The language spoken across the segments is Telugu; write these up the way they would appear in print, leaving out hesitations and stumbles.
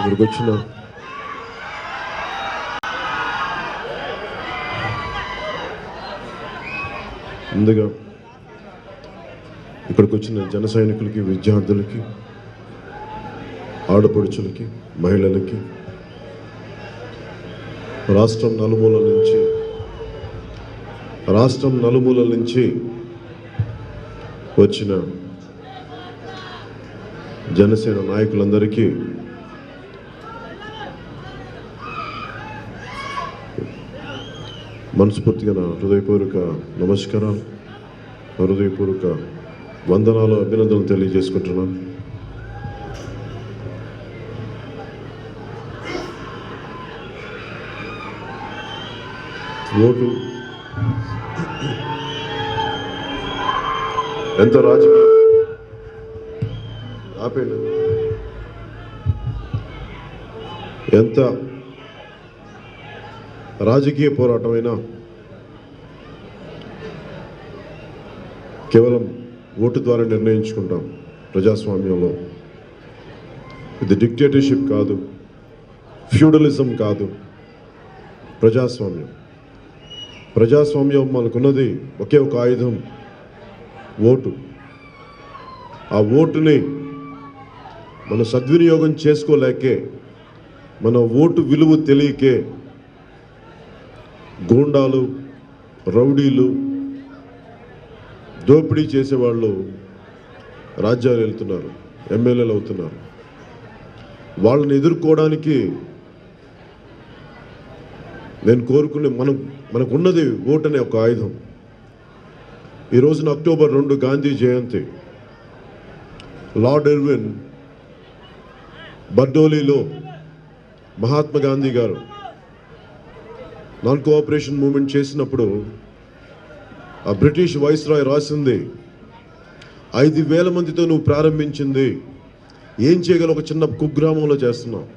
ఇక్కడికి వచ్చిన ముందుగా ఇక్కడికి వచ్చిన జన సైనికులకి, విద్యార్థులకి, ఆడపడుచులకి, మహిళలకి, రాష్ట్రం నలుమూలల నుంచి వచ్చిన జనసేన నాయకులందరికీ మనస్ఫూర్తిగా నా హృదయపూర్వక నమస్కారాలు, హృదయపూర్వక వందనాలు, అభినందనలు తెలియజేసుకుంటున్నాను. ఓటు ఎంత రాజకీయ ఎంత రాజకీయ పోరాటమైనా కేవలం ఓటు ద్వారా నిర్ణయించుకుంటాం. ప్రజాస్వామ్యంలో ఇది డిక్టేటర్షిప్ కాదు, ఫ్యూడలిజం కాదు, ప్రజాస్వామ్యం మనకున్నది ఒకే ఒక ఆయుధం, ఓటు. ఆ ఓటుని మనం సద్వినియోగం చేసుకోలేకే, మన ఓటు విలువ తెలియకే గూండాలు, రౌడీలు, దోపిడీ చేసేవాళ్ళు రాజ్యాలు వెళ్తున్నారు, ఎమ్మెల్యేలు అవుతున్నారు. వాళ్ళని ఎదుర్కోవడానికి నేను కోరుకునే మనకున్నది ఓటు అనే ఒక ఆయుధం. ఈ రోజున అక్టోబర్ 2 గాంధీ జయంతి. లార్డ్ ఇర్విన్ బర్డోలీలో మహాత్మా గాంధీ గారు నాన్ కోఆపరేషన్ మూవ్మెంట్ చేసినప్పుడు ఆ బ్రిటిష్ వైస్రాయ్ రాసింది, 5,000 మందితో నువ్వు ప్రారంభించింది ఏం చేయగలవు? ఒక చిన్న కుగ్రామంలో చేస్తున్నావు,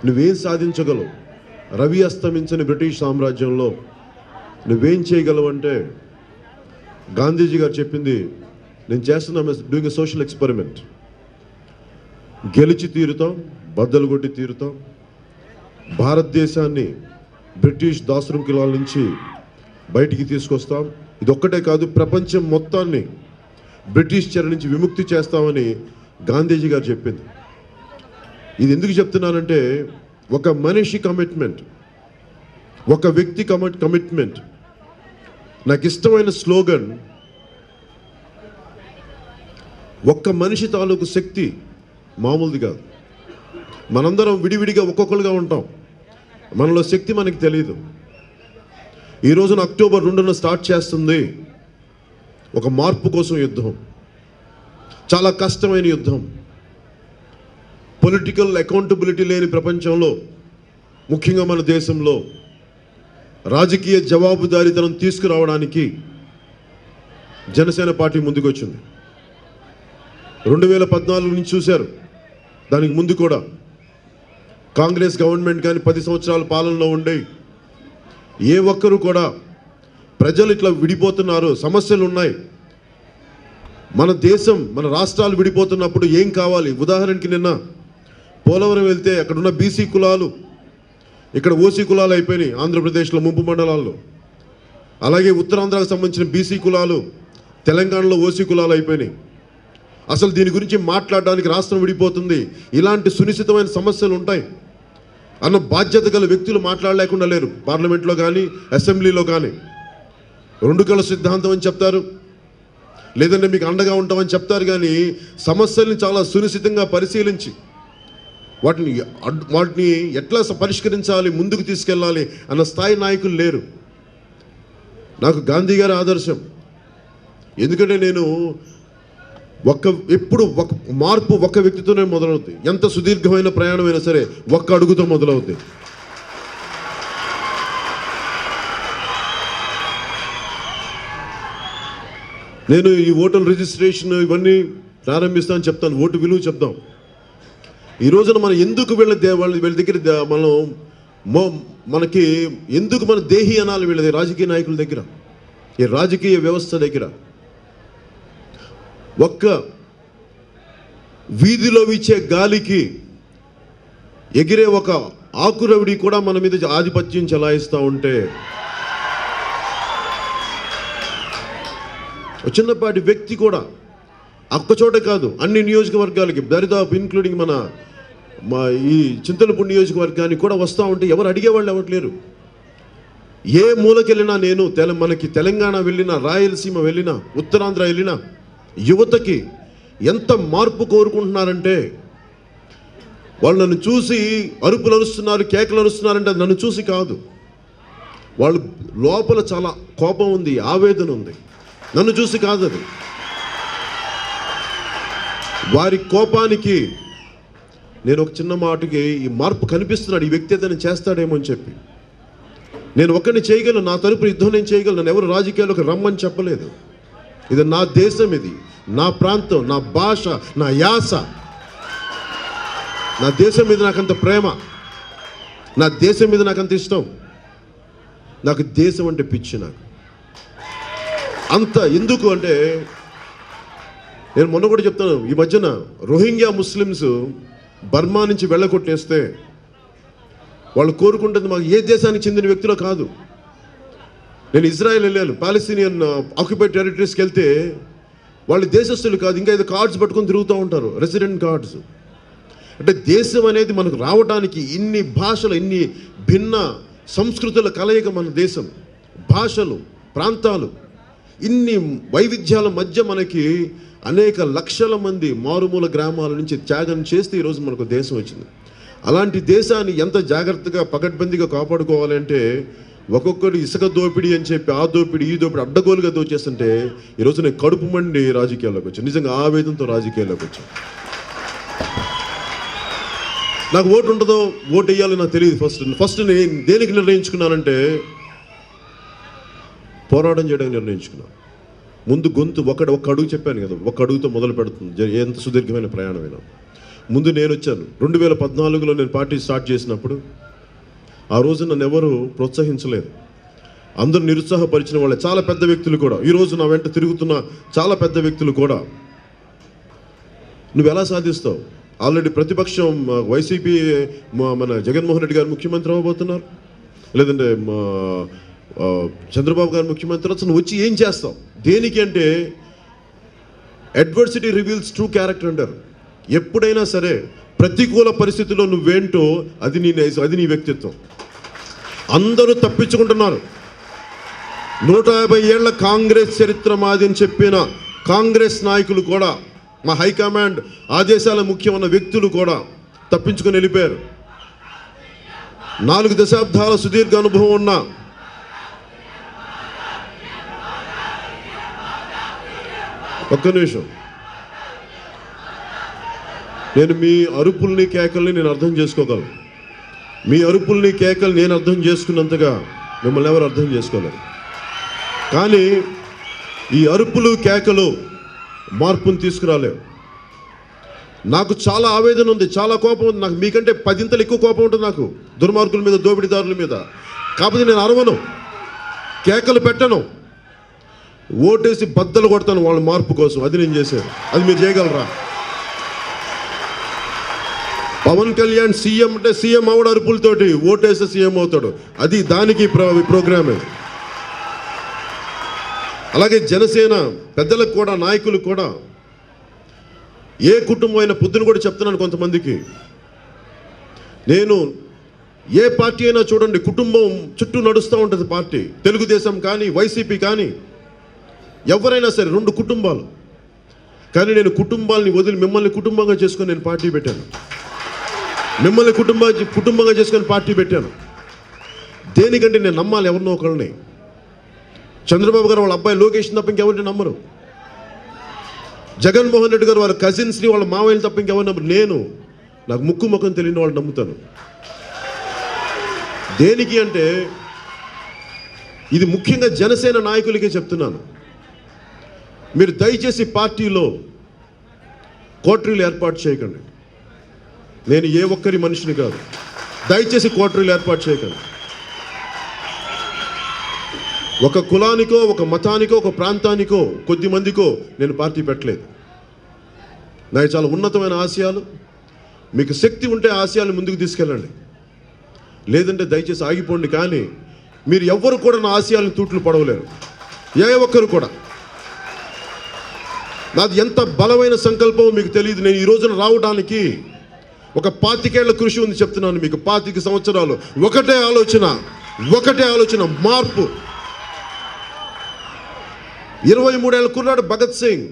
నువ్వేం సాధించగలవు? రవి అస్తమించని బ్రిటిష్ సామ్రాజ్యంలో నువ్వేం చేయగలవు అంటే గాంధీజీ గారు చెప్పింది, నేను చేస్తున్నా డూయింగ్ ఎ సోషల్ ఎక్స్పెరిమెంట్. గెలిచి తీరుతాం, బద్దలు కొట్టి తీరుతాం, భారతదేశాన్ని బ్రిటిష్ దాసృంఖలాల నుంచి బయటికి తీసుకొస్తాం. ఇది ఒక్కటే కాదు, ప్రపంచం మొత్తాన్ని బ్రిటిష్ చెర నుంచి విముక్తి చేస్తామని గాంధీజీ గారు చెప్పింది. ఇది ఎందుకు చెప్తున్నానంటే, ఒక మనిషి కమిట్మెంట్, ఒక వ్యక్తి కమిట్మెంట్. నాకు ఇష్టమైన స్లోగన్, ఒక్క మనిషి తాలూకు శక్తి మామూలుది కాదు. మనందరం విడివిడిగా ఒక్కొక్కరుగా ఉంటాం, మనలో శక్తి మనకి తెలియదు. ఈ రోజున అక్టోబర్ 2న స్టార్ట్ చేస్తుంది ఒక మార్పు కోసం యుద్ధం, చాలా కష్టమైన యుద్ధం. పొలిటికల్ అకౌంటబిలిటీ లేని ప్రపంచంలో, ముఖ్యంగా మన దేశంలో రాజకీయ జవాబుదారీతనం తీసుకురావడానికి జనసేన పార్టీ ముందుకు వచ్చింది. 2014 నుంచి చూశారు, దానికి ముందు కూడా కాంగ్రెస్ గవర్నమెంట్ కానీ 10 సంవత్సరాల పాలనలో ఉండే ఏ ఒక్కరు కూడా ప్రజలు ఇట్లా విడిపోతున్నారు, సమస్యలు ఉన్నాయి, మన దేశం, మన రాష్ట్రాలు విడిపోతున్నప్పుడు ఏం కావాలి? ఉదాహరణకి నిన్న పోలవరం వెళ్తే అక్కడున్న బీసీ కులాలు ఇక్కడ ఓసీ కులాలు అయిపోయినాయి ఆంధ్రప్రదేశ్లో ముంపు మండలాల్లో. అలాగే ఉత్తరాంధ్రకు సంబంధించిన బీసీ కులాలు తెలంగాణలో ఓసీ కులాలు అయిపోయినాయి. అసలు దీని గురించి మాట్లాడడానికి రాష్ట్రం విడిపోతుంది, ఇలాంటి సునిశ్చితమైన సమస్యలు ఉంటాయి అన్న బాధ్యత గల వ్యక్తులు మాట్లాడలేకుండా లేరు. పార్లమెంట్లో కానీ అసెంబ్లీలో కానీ 2 కళ సిద్ధాంతం అని చెప్తారు, లేదంటే మీకు అండగా ఉంటామని చెప్తారు, కానీ సమస్యల్ని చాలా సునిశ్చితంగా పరిశీలించి వాటిని ఎట్లా పరిష్కరించాలి, ముందుకు తీసుకెళ్ళాలి అన్న స్థాయి నాయకులు లేరు. నాకు గాంధీ గారి ఆదర్శం. ఎందుకంటే నేను ఎప్పుడు ఒక మార్పు ఒక్క వ్యక్తితోనే మొదలవుతుంది. ఎంత సుదీర్ఘమైన ప్రయాణమైనా సరే ఒక్క అడుగుతో మొదలవుతుంది. నేను ఈ ఓటర్ రిజిస్ట్రేషన్ ఇవన్నీ ప్రారంభిస్తానని చెప్తాను, ఓటు విలువ చెప్తాం. ఈ రోజున మనం ఎందుకు వీళ్ళ దగ్గర మనకి ఎందుకు మన దేహి అనాలి వీళ్ళ రాజకీయ నాయకుల దగ్గర, ఈ రాజకీయ వ్యవస్థ దగ్గర? ఒక్క వీధిలో వీచే గాలికి ఎగిరే ఒక ఆకురవిడి కూడా మన మీద ఆధిపత్యం చెలాయిస్తూ ఉంటే, చిన్నపాటి వ్యక్తి కూడా ఒక్కచోటే కాదు, అన్ని నియోజకవర్గాలకి దరిదాపు ఇంక్లూడింగ్ మా ఈ చింతలపూడి నియోజకవర్గానికి కూడా వస్తూ ఉంటే ఎవరు అడిగేవాళ్ళు ఎవరు లేరు. ఏ మూలకెళ్ళినా నేను మనకి తెలంగాణ వెళ్ళినా, రాయలసీమ వెళ్ళినా, ఉత్తరాంధ్ర వెళ్ళినా యువతకి ఎంత మార్పు కోరుకుంటున్నారంటే, వాళ్ళు నన్ను చూసి అరుపులు అరుస్తున్నారు, కేకలు అరుస్తున్నారంటే అది నన్ను చూసి కాదు. వాళ్ళు లోపల చాలా కోపం ఉంది, ఆవేదన ఉంది, నన్ను చూసి కాదు. అది వారి కోపానికి నేను ఒక చిన్న మాటకి ఈ మార్పు కనిపిస్తున్నాడు, ఈ వ్యక్తి ఏదైనా చేస్తాడేమో అని చెప్పి. నేను ఒక్కడిని చేయగలను, నా తరపు యుద్ధం నేను చేయగలను. నన్ను ఎవరు రాజకీయాల్లోకి రమ్మని చెప్పలేదు. ఇది నా దేశం, ఇది నా ప్రాంతం, నా భాష, నా యాస. నా దేశం మీద నాకంత ప్రేమ, నా దేశం మీద నాకంత ఇష్టం. నాకు దేశం అంటే పిచ్చి. నాకు అంత ఎందుకు అంటే, నేను మొన్న కూడా చెప్తాను, ఈ మధ్యన రోహింగ్యా ముస్లిమ్స్ బర్మా నుంచి వెళ్ళగొట్టేస్తే వాళ్ళు కోరుకుంటుంది మాకు ఏ దేశానికి చెందిన వ్యక్తులో కాదు. నేను ఇజ్రాయెల్ వెళ్ళాను, పాలస్తీనియన్ ఆక్యుపైడ్ టెరిటరీస్కి వెళ్తే వాళ్ళు దేశస్తులు కాదు, ఇంకా ఏదో కార్డ్స్ పట్టుకొని తిరుగుతూ ఉంటారు, రెసిడెంట్ కార్డ్స్. అంటే దేశం అనేది మనకు రావడానికి ఇన్ని భాషలు, ఇన్ని భిన్న సంస్కృతుల కలయిక మన దేశం. భాషలు, ప్రాంతాలు, ఇన్ని వైవిధ్యాల మధ్య మనకి అనేక లక్షల మంది మారుమూల గ్రామాల నుంచి త్యాగం చేస్తే ఈరోజు మనకు దేశం వచ్చింది. అలాంటి దేశాన్ని ఎంత జాగ్రత్తగా పకడ్బందీగా కాపాడుకోవాలంటే, ఒక్కొక్కరు ఇసుక దోపిడీ అని చెప్పి ఆ దోపిడీ ఈ దోపిడీ అడ్డగోలుగా దోచేస్తుంటే ఈరోజు నేను కడుపు మండి రాజకీయాల్లోకి వచ్చాను. నిజంగా ఆవేదనతో రాజకీయాల్లోకి వచ్చాను. నాకు ఓటు ఉంటుందో, ఓటు వేయాలో నాకు తెలియదు. ఫస్ట్ నేను దేనికి నిర్ణయించుకున్నానంటే, పోరాటం చేయడానికి నిర్ణయించుకున్నాను. ముందు గొంతు ఒక్క అడుగు చెప్పాను కదా, ఒక్క అడుగుతో మొదలు పెడుతుంది ఎంత సుదీర్ఘమైన ప్రయాణమైనా. ముందు నేను వచ్చాను 2014లో నేను పార్టీ స్టార్ట్ చేసినప్పుడు. ఆ రోజు నన్ను ఎవరు ప్రోత్సహించలేదు, అందరూ నిరుత్సాహపరిచిన వాళ్ళే. చాలా పెద్ద వ్యక్తులు కూడా, ఈరోజు నా వెంట తిరుగుతున్న చాలా పెద్ద వ్యక్తులు కూడా, నువ్వు ఎలా సాధిస్తావు? ఆల్రెడీ ప్రతిపక్షం వైసీపీ, మన జగన్మోహన్ రెడ్డి గారు ముఖ్యమంత్రి అవ్వబోతున్నారు, లేదంటే చంద్రబాబు గారు ముఖ్యమంత్రి, అసలు నువ్వు వచ్చి ఏం చేస్తావు? దేనికి అంటే, అడ్వర్సిటీ రివీల్స్ ట్రూ క్యారెక్టర్ అంటారు. ఎప్పుడైనా సరే ప్రతికూల పరిస్థితుల్లో నువ్వేంటో అది నీ వ్యక్తిత్వం. అందరూ తప్పించుకుంటున్నారు. 150 ఏళ్ల కాంగ్రెస్ చరిత్ర మాది అని చెప్పిన కాంగ్రెస్ నాయకులు కూడా, మా హైకమాండ్ ఆదేశాల ముఖ్యమైన వ్యక్తులు కూడా తప్పించుకొని వెళ్ళిపోయారు. 4 దశాబ్దాల సుదీర్ఘ అనుభవం ఉన్న ఒక్క నిమిషం, నేను మీ అరుపుల్ని కేకల్ని నేను అర్థం చేసుకోగలను. మీ అరుపుల్ని కేకలు నేను అర్థం చేసుకున్నంతగా మిమ్మల్ని ఎవరు అర్థం చేసుకోలేరు. కానీ ఈ అరుపులు కేకలు మార్పును తీసుకురాలేవు. నాకు చాలా ఆవేదన ఉంది, చాలా కోపం ఉంది. నాకు మీకంటే 10 ఎక్కువ కోపం ఉంటుంది నాకు దుర్మార్గుల మీద, దోపిడీదారుల మీద. కాకపోతే నేను అరవను, కేకలు పెట్టను, ఓటేసి బద్దలు కొడతాను వాళ్ళ మార్పు కోసం. అది నేను చేశాను. అది మీరు చేయగలరా? పవన్ కళ్యాణ్ సీఎం అంటే సీఎం అవడ అరుపులతోటి, ఓటేస్తే సీఎం అవుతాడు. అది దానికి ప్రోగ్రామే. అలాగే జనసేన పెద్దలకు కూడా, నాయకులకు కూడా, ఏ కుటుంబం అయినా, పొద్దున కూడా చెప్తున్నాను కొంతమందికి, నేను ఏ పార్టీ అయినా చూడండి, కుటుంబం చుట్టూ నడుస్తూ ఉంటుంది పార్టీ. తెలుగుదేశం కానీ, వైసీపీ కానీ, ఎవరైనా సరే 2 కుటుంబాలు. కానీ నేను కుటుంబాలని వదిలి మిమ్మల్ని కుటుంబంగా చేసుకొని నేను పార్టీ పెట్టాను. మిమ్మల్ని కుటుంబంగా చేసుకొని పార్టీ పెట్టాను. దేనికంటే నేను నమ్మాలి ఎవరినో ఒకళ్ళని. చంద్రబాబు గారు వాళ్ళ అబ్బాయి లోకేష్ తప్ప ఇంకెవరిని నమ్మరు. జగన్మోహన్ రెడ్డి గారు వాళ్ళ కజిన్స్ని, వాళ్ళ మావయ్యని తప్ప ఇంకెవరు నమ్మరు. నాకు ముఖం తెలియని వాళ్ళు నమ్ముతాను. దేనికి అంటే, ఇది ముఖ్యంగా జనసేన నాయకులకే చెప్తున్నాను. మీరు దయచేసి పార్టీలో కోటరీలు ఏర్పాటు చేయకండి. నేను ఏ ఒక్కరి మనిషిని కాదు, దయచేసి కోటరీలు ఏర్పాటు చేయకండి. ఒక కులానికో, ఒక మతానికో, ఒక ప్రాంతానికో, కొద్ది మందికో నేను పార్టీ పెట్టలేదు. నాకు చాలా ఉన్నతమైన ఆశయాలు, మీకు శక్తి ఉంటే ఆశయాలను ముందుకు తీసుకెళ్ళండి, లేదంటే దయచేసి ఆగిపోండి. కానీ మీరు ఎవ్వరు కూడా నా ఆశయాలను తూట్లు పడవలేరు, ఏ ఒక్కరు కూడా. నాది ఎంత బలమైన సంకల్పం మీకు తెలియదు. నేను ఈ రోజున రావడానికి ఒక 25 ఏళ్ల కృషి ఉంది చెప్తున్నాను మీకు. 25 సంవత్సరాలు ఒకటే ఆలోచన, మార్పు. 23 ఏళ్ళ కుర్రాడు భగత్ సింగ్,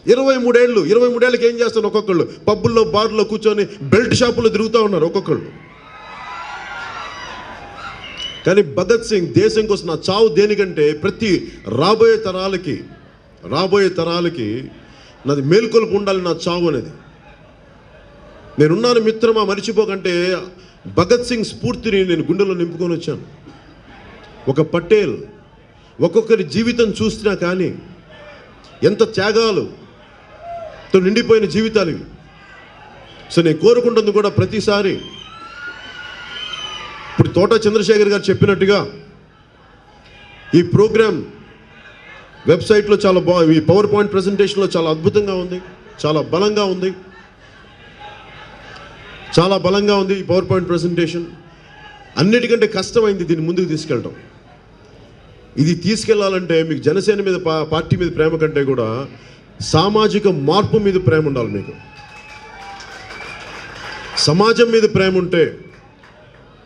23 ఏళ్ళకి ఏం చేస్తారు ఒక్కొక్కళ్ళు? పబ్బుల్లో బార్లో కూర్చొని బెల్ట్ షాపుల్లో తిరుగుతూ ఉన్నారు ఒక్కొక్కళ్ళు. కానీ భగత్ సింగ్ దేశం కోసం నా చావు దేనికంటే ప్రతి రాబోయే తరాలకి నాది మేల్కొలుపు ఉండాలి నా చావు అనేది. నేనున్నాను మిత్రమా మరిచిపోకంటే భగత్ సింగ్ స్ఫూర్తిని నేను గుండెలో నింపుకొని వచ్చాను. ఒక పటేల్ ఒక్కొక్కరి జీవితం చూసినా కానీ ఎంత త్యాగాలుతో నిండిపోయిన జీవితాలు ఇవి. సో నేను కోరుకుంటుంది కూడా ప్రతిసారి ఇప్పుడు తోట చంద్రశేఖర్ గారు చెప్పినట్టుగా ఈ ప్రోగ్రాం వెబ్సైట్లో చాలా ఈ పవర్ పాయింట్ ప్రజెంటేషన్లో చాలా అద్భుతంగా ఉంది, చాలా బలంగా ఉంది ఈ పవర్ పాయింట్ ప్రజెంటేషన్. అన్నిటికంటే కష్టమైంది దీన్ని ముందుకు తీసుకెళ్ళడం. ఇది తీసుకెళ్లాలంటే మీకు జనసేన మీద పార్టీ మీద ప్రేమ కంటే కూడా సామాజిక మార్పు మీద ప్రేమ ఉండాలి. మీకు సమాజం మీద ప్రేమ ఉంటే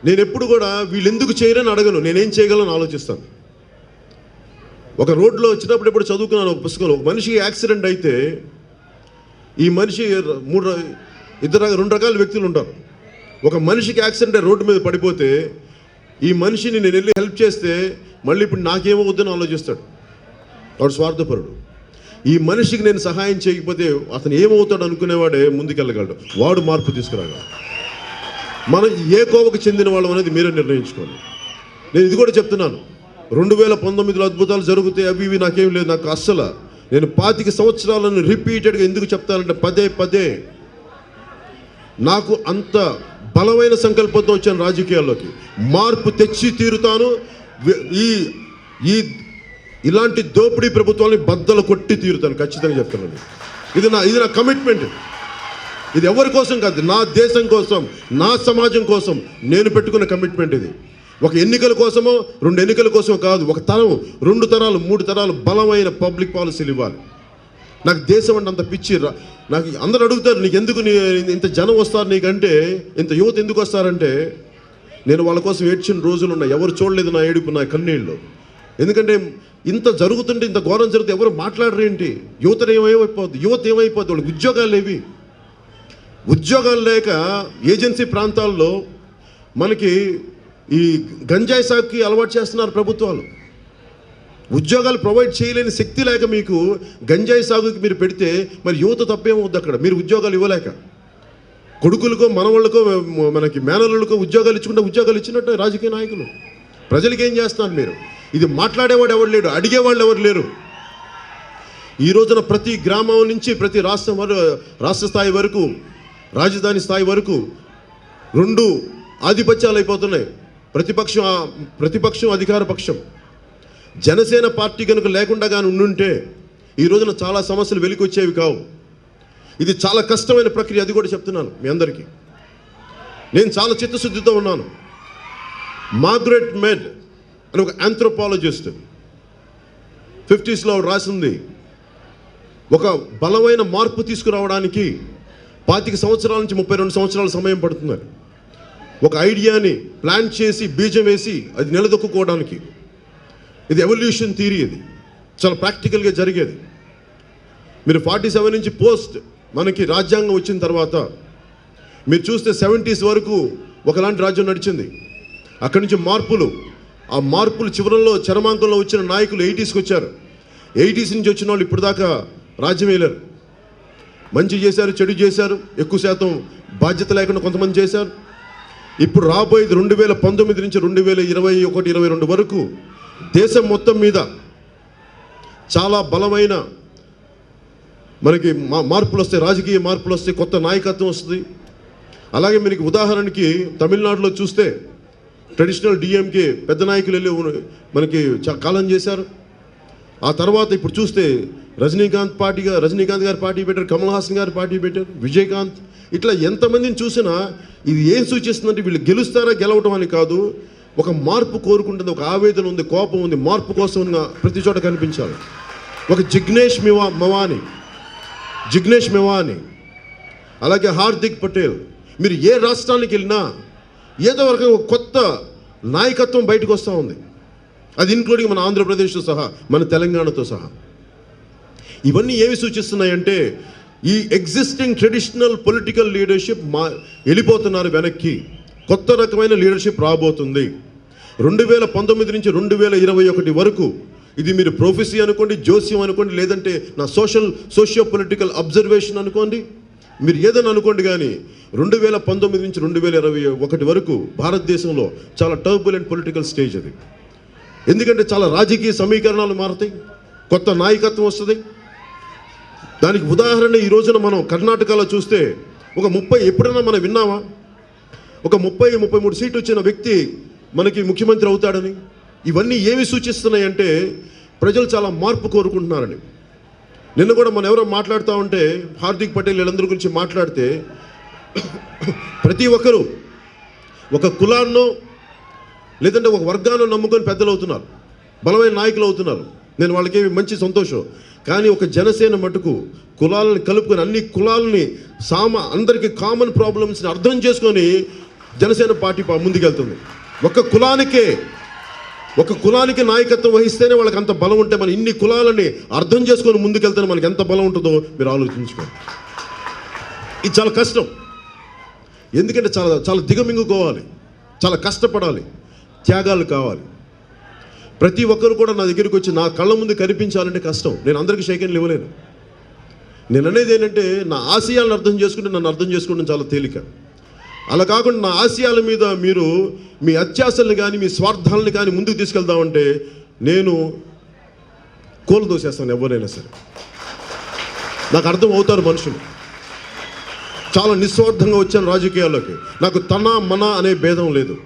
నేను ఎప్పుడు కూడా వీళ్ళు ఎందుకు చేయరని అడగను, నేనేం చేయగలను ఆలోచిస్తాను. ఒక రోడ్లో వచ్చినప్పుడు ఎప్పుడు చదువుకున్నాను ఒక పుస్తకంలో, ఒక మనిషికి యాక్సిడెంట్ అయితే ఈ మనిషి 2 రకాల వ్యక్తులు ఉంటారు. ఒక మనిషికి యాక్సిడెంట్ రోడ్డు మీద పడిపోతే ఈ మనిషిని నేను వెళ్ళి హెల్ప్ చేస్తే మళ్ళీ ఇప్పుడు నాకేమవుద్దని ఆలోచిస్తాడు, వాడు స్వార్థపరుడు. ఈ మనిషికి నేను సహాయం చేయకపోతే అతను ఏమవుతాడు అనుకునేవాడే ముందుకెళ్ళగలడు, వాడు మార్పు తీసుకురాగలడు. మనం ఏ కోవకు చెందిన వాళ్ళం అనేది మీరే నిర్ణయించుకోండి. నేను ఇది కూడా చెప్తున్నాను, 2019లో అద్భుతాలు జరుగుతాయి అవి ఇవి నాకేం లేదు. నాకు అస్సలు నేను 25 సంవత్సరాలను రిపీటెడ్గా ఎందుకు చెప్తానంటే పదే నాకు అంత బలమైన సంకల్పంతో వచ్చాను రాజకీయాల్లోకి. మార్పు తెచ్చి తీరుతాను. ఇలాంటి దోపిడీ ప్రభుత్వాన్ని బద్దలు కొట్టి తీరుతాను, ఖచ్చితంగా చెప్తున్నాను. ఇది నా కమిట్మెంట్. ఇది ఎవరి కోసం కాదు, నా దేశం కోసం, నా సమాజం కోసం నేను పెట్టుకున్న కమిట్మెంట్ ఇది. ఒక ఎన్నికల కోసమో 2 ఎన్నికల కోసమో కాదు, ఒక తరం, 2 తరాలు, 3 తరాలు బలమైన పబ్లిక్ పాలసీలు ఇవ్వాలి. నాకు దేశం అంటే అంత పిచ్చి. నాకు అందరూ అడుగుతారు, నీకు ఎందుకు ఇంత జనం వస్తారు నీకంటే, ఇంత యువత ఎందుకు వస్తారంటే, నేను వాళ్ళ కోసం ఏడ్చిన రోజులు ఉన్నాయి. ఎవరు చూడలేదు నా ఏడుపు, నా కన్నీళ్ళు. ఎందుకంటే ఇంత జరుగుతుంటే, ఇంత ఘోరం జరిగితే ఎవరు మాట్లాడరేంటి? యువత ఏమైపోద్ది? వాళ్ళకి ఉద్యోగాలు లేక ఏజెన్సీ ప్రాంతాల్లో మనకి ఈ గంజాయి సాగుకి అలవాటు చేస్తున్నారు ప్రభుత్వాలు. ఉద్యోగాలు ప్రొవైడ్ చేయలేని శక్తి లేక మీకు గంజాయి సాగుకి మీరు పెడితే మరి యువత తప్పేమవుద్ది అక్కడ? మీరు ఉద్యోగాలు ఇవ్వలేక కొడుకులకో మనవాళ్ళకో మనకి మేనల్లులకో ఉద్యోగాలు ఇచ్చినట్టు రాజకీయ నాయకులు. ప్రజలకి ఏం చేస్తున్నారు మీరు? ఇది మాట్లాడేవాడు ఎవరు లేడు, అడిగేవాళ్ళు ఎవరు లేరు. ఈ రోజున ప్రతి గ్రామం నుంచి ప్రతి రాష్ట్ర స్థాయి వరకు, రాజధాని స్థాయి వరకు 2 ఆధిపత్యాలు అయిపోతున్నాయి. ప్రతిపక్షం అధికార పక్షం. జనసేన పార్టీ కనుక లేకుండా కానీ ఉండుంటే ఈ రోజున చాలా సమస్యలు వెలికొచ్చేవి కావు. ఇది చాలా కష్టమైన ప్రక్రియ, అది కూడా చెప్తున్నాను మీ అందరికీ. నేను చాలా చిత్తశుద్ధితో ఉన్నాను. మార్గరెట్ మెడ్ అని ఒక ఆంథ్రోపాలజిస్ట్ 50sలో రాసింది, ఒక బలమైన మార్పు తీసుకురావడానికి 25 సంవత్సరాల నుంచి 32 సంవత్సరాల సమయం పడుతుంది. ఒక ఐడియాని ప్లాన్ చేసి బీజం వేసి అది నిలదొక్కుకోవడానికి. ఇది ఎవల్యూషన్ థియరీ. ఇది చాలా ప్రాక్టికల్గా జరిగేది. మీరు 47 నుంచి పోస్ట్ మనకి రాజ్యాంగం వచ్చిన తర్వాత మీరు చూస్తే 70s వరకు ఒకలాంటి రాజ్యం నడిచింది. అక్కడి నుంచి ఆ మార్పులు చివరల్లో చరమాంకంలో వచ్చిన నాయకులు 80sకి వచ్చారు. 80s నుంచి వచ్చిన వాళ్ళు ఇప్పుడు దాకా రాజ్యం వేయలేరు. మంచి చేశారు, చెడు చేశారు, ఎక్కువ శాతం బాధ్యత లేకుండా కొంతమంది చేశారు. ఇప్పుడు రాబోయేది 2019 నుంచి 2021, 22 వరకు దేశం మొత్తం మీద చాలా బలమైన మనకి మార్పులు వస్తాయి, రాజకీయ మార్పులు వస్తాయి, కొత్త నాయకత్వం వస్తుంది. అలాగే మనకి ఉదాహరణకి తమిళనాడులో చూస్తే ట్రెడిషనల్ డిఎంకే పెద్ద నాయకులు వెళ్ళి మనకి కాలం చేశారు. ఆ తర్వాత ఇప్పుడు చూస్తే రజనీకాంత్ గారు పార్టీ పెట్టారు, కమల్ హాసన్ గారు పార్టీ పెట్టారు, విజయకాంత్, ఇట్లా ఎంతమందిని చూసినా ఇది ఏం సూచిస్తుందంటే వీళ్ళు గెలుస్తారా గెలవటం అని కాదు, ఒక మార్పు కోరుకుంటుంది, ఒక ఆవేదన ఉంది, కోపం ఉంది, మార్పు కోసం ప్రతి చోట కనిపించాలి. ఒక జిగ్నేష్ మెవాని, అలాగే హార్దిక్ పటేల్, మీరు ఏ రాష్ట్రానికి వెళ్ళినా ఏదో వరకు ఒక కొత్త నాయకత్వం బయటకు వస్తూ ఉంది. అది ఇన్క్లూడింగ్ మన ఆంధ్రప్రదేశ్తో సహా, మన తెలంగాణతో సహా. ఇవన్నీ ఏమి సూచిస్తున్నాయంటే ఈ ఎగ్జిస్టింగ్ ట్రెడిషనల్ పొలిటికల్ లీడర్షిప్ వెళ్ళిపోతున్నారు వెనక్కి, కొత్త రకమైన లీడర్షిప్ రాబోతుంది. 2019 నుంచి 2021 వరకు ఇది మీరు ప్రొఫెసీ అనుకోండి, జోస్యం అనుకోండి, లేదంటే నా సోషియో పొలిటికల్ అబ్జర్వేషన్ అనుకోండి, మీరు ఏదైనా అనుకోండి, కానీ 2019 నుంచి 2021 వరకు భారతదేశంలో చాలా టర్బులెంట్ పొలిటికల్ స్టేజ్ అది. ఎందుకంటే చాలా రాజకీయ సమీకరణాలు మారుతాయి, కొత్త నాయకత్వం వస్తుంది. దానికి ఉదాహరణ ఈ రోజున మనం కర్ణాటకలో చూస్తే ఒక 30 ఎప్పుడైనా మనం విన్నామా ఒక 30-33 సీట్లు వచ్చిన వ్యక్తి మనకి ముఖ్యమంత్రి అవుతాడని? ఇవన్నీ ఏమి సూచిస్తున్నాయి అంటే ప్రజలు చాలా మార్పు కోరుకుంటున్నారని. నిన్న కూడా మనం ఎవరో మాట్లాడుతూ ఉంటే హార్దిక్ పటేల్ వీళ్ళందరి గురించి మాట్లాడితే ప్రతి ఒక్కరూ ఒక కులాన్నో లేదంటే ఒక వర్గాన్ని నమ్ముకొని పెద్దలు అవుతున్నారు, బలమైన నాయకులు అవుతున్నారు. నేను వాళ్ళకి మంచి సంతోషం. కానీ ఒక జనసేన మటుకు కులాలను కలుపుకొని అన్ని కులాలని అందరికీ కామన్ ప్రాబ్లమ్స్ని అర్థం చేసుకొని జనసేన పార్టీ ముందుకెళ్తుంది. ఒక కులానికి నాయకత్వం వహిస్తేనే వాళ్ళకి అంత బలం ఉంటే మనం ఇన్ని కులాలని అర్థం చేసుకొని ముందుకెళ్తేనే మనకి ఎంత బలం ఉంటుందో మీరు ఆలోచించుకోండి. ఇది చాలా కష్టం, ఎందుకంటే చాలా చాలా దిగమింగుకోవాలి, చాలా కష్టపడాలి, త్యాగాలు కావాలి. ప్రతి ఒక్కరు కూడా నా దగ్గరికి వచ్చి నా కళ్ళ ముందు కనిపించాలంటే కష్టం. నేను అందరికీ షేకెన్లు ఇవ్వలేను. నేను అనేది ఏంటంటే నా ఆశయాలను అర్థం చేసుకుంటే నన్ను అర్థం చేసుకోవడం చాలా తేలిక. అలా కాకుండా నా ఆశయాల మీద మీరు మీ అత్యాశల్ని కానీ మీ స్వార్థాలను కానీ ముందుకు తీసుకెళ్దామంటే నేను కోలు దోసేస్తాను. ఎవరైనా సరే నాకు అర్థం అవుతారు మనుషులు. చాలా నిస్వార్థంగా వచ్చాను రాజకీయాల్లోకి. నాకు తన మన అనే భేదం లేదు.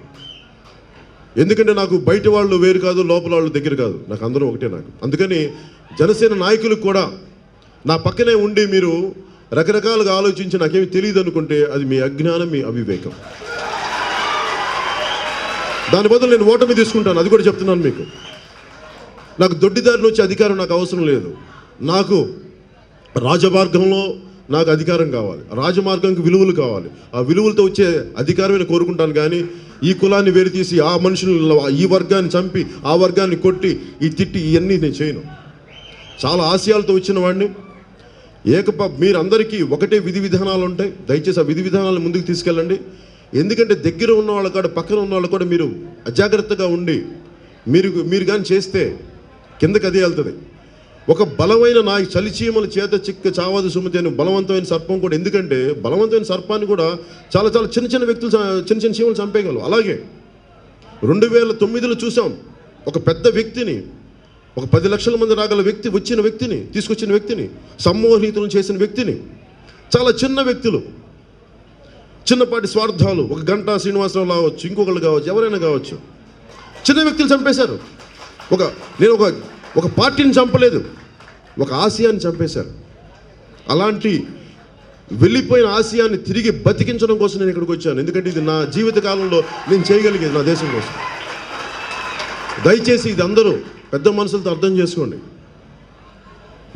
ఎందుకంటే నాకు బయట వాళ్ళు వేరు కాదు, లోపల వాళ్ళు దగ్గర కాదు, నాకు అందరూ ఒకటే. అందుకని జనసేన నాయకులకు కూడా నా పక్కనే ఉండి మీరు రకరకాలుగా ఆలోచించి నాకేమి తెలియదు అనుకుంటే అది మీ అజ్ఞానం, మీ అవివేకం. దాని బదులు నేను ఓటమి తీసుకుంటాను, అది కూడా చెప్తున్నాను మీకు. నాకు దొడ్డిదారిని వచ్చే అధికారం నాకు అవసరం లేదు. నాకు రాజమార్గంలో నాకు అధికారం కావాలి, రాజమార్గంకి విలువలు కావాలి. ఆ విలువలతో వచ్చే అధికారమే కోరుకుంటాను. కానీ ఈ కులాన్ని వేరు తీసి ఆ మనుషులు ఈ వర్గాన్ని చంపి ఆ వర్గాన్ని కొట్టి ఈ తిట్టి ఇవన్నీ నేను చేయను. చాలా ఆశయాలతో వచ్చిన వాడిని. మీరందరికీ ఒకటే విధి విధానాలు ఉంటాయి. దయచేసి ఆ విధి విధానాలను ముందుకు తీసుకెళ్ళండి. ఎందుకంటే దగ్గర ఉన్న వాళ్ళు కూడా పక్కన ఉన్న వాళ్ళు కూడా మీరు అజాగ్రత్తగా ఉండి మీరు కానీ చేస్తే కిందకి అదే వెళ్తుంది. ఒక బలమైన చలిచీమల చేత చిక్క చావదు సుమతి అని బలవంతమైన సర్పం కూడా. ఎందుకంటే బలవంతమైన సర్పాన్ని కూడా చాలా చాలా చిన్న వ్యక్తులు చిన్న చీమలు చంపేయగలరు. అలాగే 2009లో చూసాం ఒక పెద్ద వ్యక్తిని, ఒక 10 లక్షల మంది రాగల తీసుకొచ్చిన వ్యక్తిని సమ్మోహితులను చేసిన వ్యక్తిని, చాలా చిన్న వ్యక్తులు, చిన్నపాటి స్వార్థాలు, ఒక గంటా శ్రీనివాసరావు కావచ్చు, ఇంకొకళ్ళు కావచ్చు, ఎవరైనా కావచ్చు, చిన్న వ్యక్తులు చంపేశారు. నేను ఒక పార్టీని చంపలేదు, ఒక ఆశయాన్ని చంపేశారు. అలాంటి వెళ్ళిపోయిన ఆశయాన్ని తిరిగి బతికించడం కోసం నేను ఇక్కడికి వచ్చాను. ఎందుకంటే ఇది నా జీవిత కాలంలో నేను చేయగలిగేది నా దేశం కోసం. దయచేసి ఇది అందరూ పెద్ద మనసులతో అర్థం చేసుకోండి.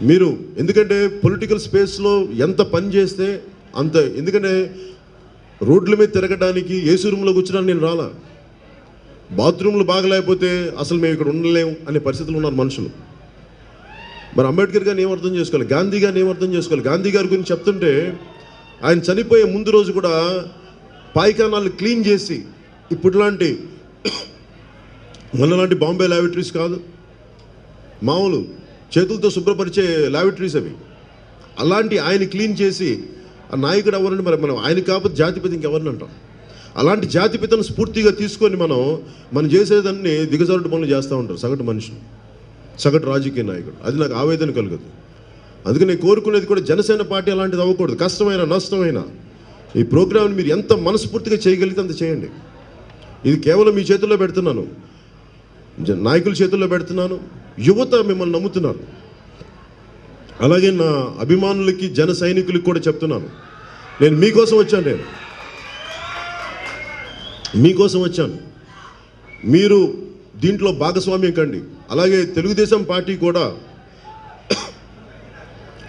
మీరు ఎందుకంటే పొలిటికల్ స్పేస్లో ఎంత పని చేస్తే అంత. ఎందుకంటే రోడ్ల మీద తిరగడానికి, ఏసీ రూమ్లో కూర్చోడానికి నేను రాలా. బాత్రూమ్లు బాగలేకపోతే అసలు మేము ఇక్కడ ఉండలేము అనే పరిస్థితులు ఉన్నారు మనుషులు. మరి అంబేద్కర్ గారిని ఏం అర్థం చేసుకోవాలి, గాంధీ గారిని ఏం అర్థం చేసుకోవాలి. గాంధీ గారి గురించి చెప్తుంటే ఆయన చనిపోయే ముందు రోజు కూడా పాయిఖానాలు క్లీన్ చేసి, ఇప్పుడులాంటి మనలాంటి బాంబే ల్యాబొరేటరీస్ కాదు, మామూలు చేతులతో శుభ్రపరిచే ల్యాబొరేటరీస్ అవి. అలాంటి ఆయన క్లీన్ చేసి ఆ నాయకుడు ఎవరంటే మరి మనం ఆయన కాకపోతే జాతిపిత ఇంకెవరిని అంటాం. అలాంటి జాతిపితను స్ఫూర్తిగా తీసుకొని మనం చేసేదాన్ని దిగజారుడు పనులు చేస్తూ ఉంటారు సగటు మనుషులు, సగటు రాజకీయ నాయకుడు. అది నాకు ఆవేదన కలుగుతుంది. అందుకే నేను కోరుకునేది కూడా జనసేన పార్టీ అలాంటిది అవ్వకూడదు. కష్టమైన నష్టమైన ఈ ప్రోగ్రామ్ని మీరు ఎంత మనస్ఫూర్తిగా చేయగలిగితే అంత చేయండి. ఇది కేవలం మీ చేతుల్లో పెడుతున్నాను, నాయకుల చేతుల్లో పెడుతున్నాను, యువత మిమ్మల్ని నమ్ముతున్నారు. అలాగే నా అభిమానులకి జన సైనికులకి కూడా చెప్తున్నాను, నేను మీకోసం వచ్చాను. మీకోసం వచ్చాను. మీరు దీంట్లో భాగస్వామ్యం కండి. అలాగే తెలుగుదేశం పార్టీ కూడా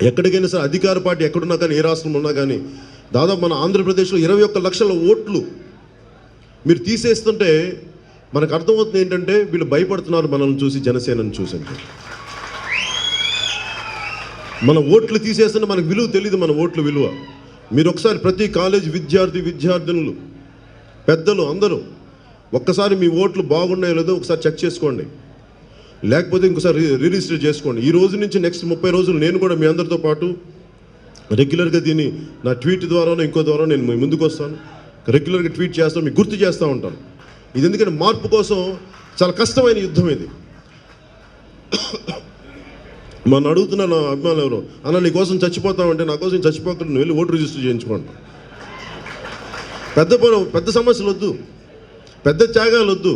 ఎక్కడికైనా సరే అధికార పార్టీ ఎక్కడున్నా కానీ, ఏ రాష్ట్రంలో ఉన్నా కానీ, దాదాపు మన ఆంధ్రప్రదేశ్లో 21 లక్షల ఓట్లు మీరు తీసేస్తుంటే మనకు అర్థమవుతుంది ఏంటంటే వీళ్ళు భయపడుతున్నారు మనల్ని చూసి, జనసేనని చూసి. మన ఓట్లు తీసేస్తుంటే మనకు విలువ తెలియదు, మన ఓట్ల విలువ. మీరు ఒకసారి ప్రతి కాలేజ్ విద్యార్థినులు, పెద్దలు అందరూ ఒక్కసారి మీ ఓట్లు బాగున్నాయో లేదో ఒకసారి చెక్ చేసుకోండి. లేకపోతే ఇంకోసారి రిజిస్టర్ చేసుకోండి. ఈ రోజు నుంచి నెక్స్ట్ 30 రోజులు నేను కూడా మీ అందరితో పాటు రెగ్యులర్గా దీన్ని నా ట్వీట్ ద్వారానో ఇంకో ద్వారా నేను మీ ముందుకు వస్తాను. రెగ్యులర్గా ట్వీట్ చేస్తాను, మీకు గుర్తు చేస్తూ ఉంటాను. ఇది ఎందుకంటే మార్పు కోసం చాలా కష్టమైన యుద్ధం ఇది. మన అడుగుతున్న నా అభిమానులు ఎవరు, అన్న నీ కోసం చచ్చిపోతామంటే, నా కోసం చచ్చిపోకుండా నువ్వు వెళ్ళి ఓటు రిజిస్టర్ చేయించుకోండి. పెద్ద సమస్యలు వద్దు, పెద్ద త్యాగాలు వద్దు.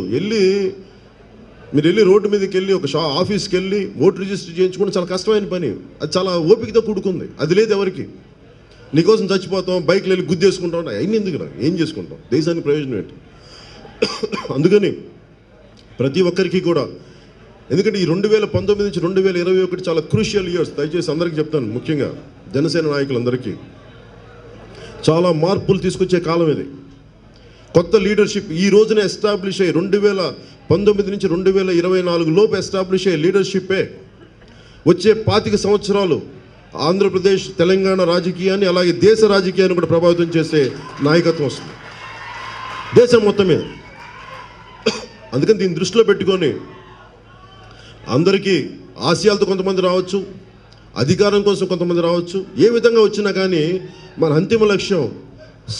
మీరు వెళ్ళి రోడ్డు మీదకి వెళ్ళి ఒక ఆఫీస్కి వెళ్ళి ఓటు రిజిస్టర్ చేయించుకుంటే చాలా కష్టమైన పని. అది చాలా ఓపికతో కూడుకుంది. అది లేదు ఎవరికి. నీకోసం చచ్చిపోతాం, బైక్లు వెళ్ళి గుద్దేసుకుంటాం, అయిన ఎందుకు ఏం చేసుకుంటాం, దేశానికి ప్రయోజనం ఏంటి? అందుకని ప్రతి ఒక్కరికి కూడా, ఎందుకంటే ఈ 2019 నుంచి 2021 చాలా క్రూషియల్ ఇయర్స్. దయచేసి అందరికీ చెప్తాను, ముఖ్యంగా జనసేన నాయకులందరికీ చాలా మార్పులు తీసుకొచ్చే కాలం ఇది. కొత్త లీడర్షిప్ ఈ రోజున ఎస్టాబ్లిష్ అయ్యి 2019 నుంచి 2024 లోపు ఎస్టాబ్లిష్ అయ్యే లీడర్షిప్పే వచ్చే 25 సంవత్సరాలు ఆంధ్రప్రదేశ్, తెలంగాణ రాజకీయాన్ని, అలాగే దేశ రాజకీయాన్ని కూడా ప్రభావితం చేసే నాయకత్వం వస్తుంది దేశం మొత్తం మీద. అందుకని దీన్ని దృష్టిలో పెట్టుకొని అందరికీ ఆశయాలతో కొంతమంది రావచ్చు, అధికారం కోసం కొంతమంది రావచ్చు. ఏ విధంగా వచ్చినా కానీ మన అంతిమ లక్ష్యం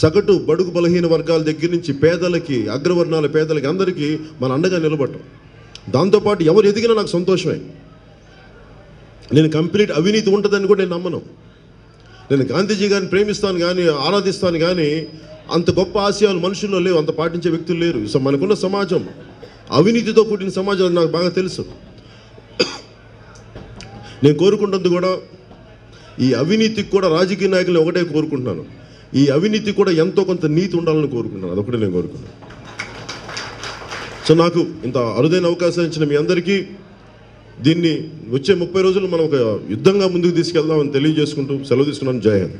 సగటు బడుగు బలహీన వర్గాల దగ్గర నుంచి పేదలకి, అగ్రవర్ణాల పేదలకి అందరికీ మన అండగా నిలబడటం. దాంతోపాటు ఎవరు ఎదిగినా నాకు సంతోషమే. నేను కంప్లీట్ అవినీతి ఉంటుందని కూడా నేను నమ్మను. నేను గాంధీజీ గారిని ప్రేమిస్తాను కానీ, ఆరాధిస్తాను కానీ, అంత గొప్ప ఆశయాలు మనుషుల్లో లేవు, అంత పాటించే వ్యక్తులు లేరు. సో మనకున్న సమాజం అవినీతితో కూడిన సమాజం, అది నాకు బాగా తెలుసు. నేను కోరుకుంటుంది కూడా ఈ అవినీతికి కూడా రాజకీయ నాయకులను ఒకటే కోరుకుంటున్నాను, ఈ అవినీతి కూడా ఎంతో కొంత నీతి ఉండాలని కోరుకుంటున్నాను. అదొకటే నేను కోరుకున్నాను. సో నాకు ఇంత అరుదైన అవకాశం ఇచ్చిన మీ అందరికీ, దీన్ని వచ్చే 30 రోజులు మనం ఒక యుద్ధంగా ముందుకు తీసుకెళ్దామని తెలియజేసుకుంటూ సెలవు తీసుకున్నాను. జై హింద్.